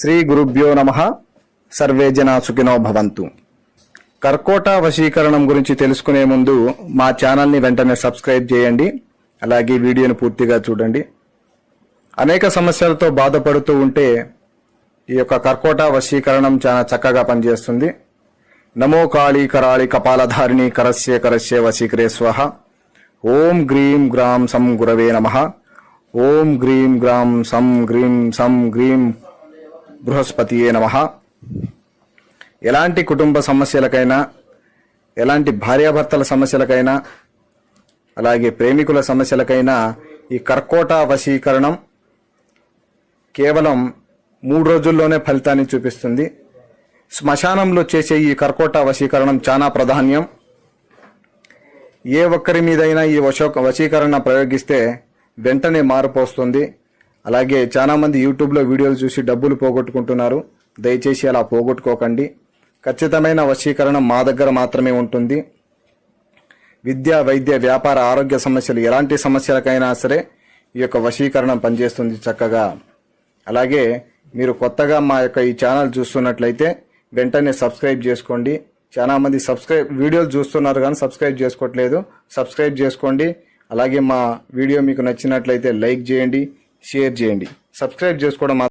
శ్రీ గురుభ్యో నమః. సర్వే జనా సుఖినో భవంతు. కర్కోట వశీకరణం గురించి తెలుసుకునే ముందు మా ఛానల్ని వెంటనే సబ్స్క్రైబ్ చేయండి. అలాగే వీడియోని పూర్తిగా చూడండి. అనేక సమస్యలతో బాధపడుతూ ఉంటే ఈ యొక్క కర్కోట వశీకరణం చాలా చక్కగా పనిచేస్తుంది. నమో కాళీ కరాళి కపాలధారిణి కరస్య కరస్య వశీకరే స్వహ. ఓం గ్రీం గ్రాం సం గురవే నమః. ఓం గ్రీం గ్రాం సం గ్రీం సం గ్రీం బృహస్పతియే నమః. ఎలాంటి కుటుంబ సమస్యలకైనా, ఎలాంటి భార్యాభర్తల సమస్యలకైనా, అలాగే ప్రేమికుల సమస్యలకైనా ఈ కర్కోట వశీకరణం కేవలం 3 రోజుల్లోనే ఫలితాన్ని చూపిస్తుంది. శ్మశానంలో చేసే ఈ కర్కోట వశీకరణం చాలా ప్రాధాన్యం. ఏ ఒక్కరి మీదైనా ఈ వశీకరణ ప్రయోగిస్తే వెంటనే మార్పు వస్తుంది. అలాగే చాలామంది యూట్యూబ్లో వీడియోలు చూసి డబ్బులు పోగొట్టుకుంటున్నారు. దయచేసి అలా పోగొట్టుకోకండి. ఖచ్చితమైన వశీకరణ మా దగ్గర మాత్రమే ఉంటుంది. విద్య, వైద్య, వ్యాపార, ఆరోగ్య సమస్యలు ఎలాంటి సమస్యలకైనా సరే ఈ యొక్క వశీకరణం పనిచేస్తుంది చక్కగా. అలాగే మీరు కొత్తగా మా యొక్క ఈ ఛానల్ చూస్తున్నట్లయితే వెంటనే సబ్స్క్రైబ్ చేసుకోండి. చాలా మంది వీడియోలు చూస్తున్నారు కానీ సబ్స్క్రైబ్ చేసుకోవట్లేదు. సబ్స్క్రైబ్ చేసుకోండి. అలాగే మా వీడియో మీకు నచ్చినట్లయితే లైక్ చేయండి, షేర్ చేయండి. సబ్స్క్రైబ్ చేసుకోవడం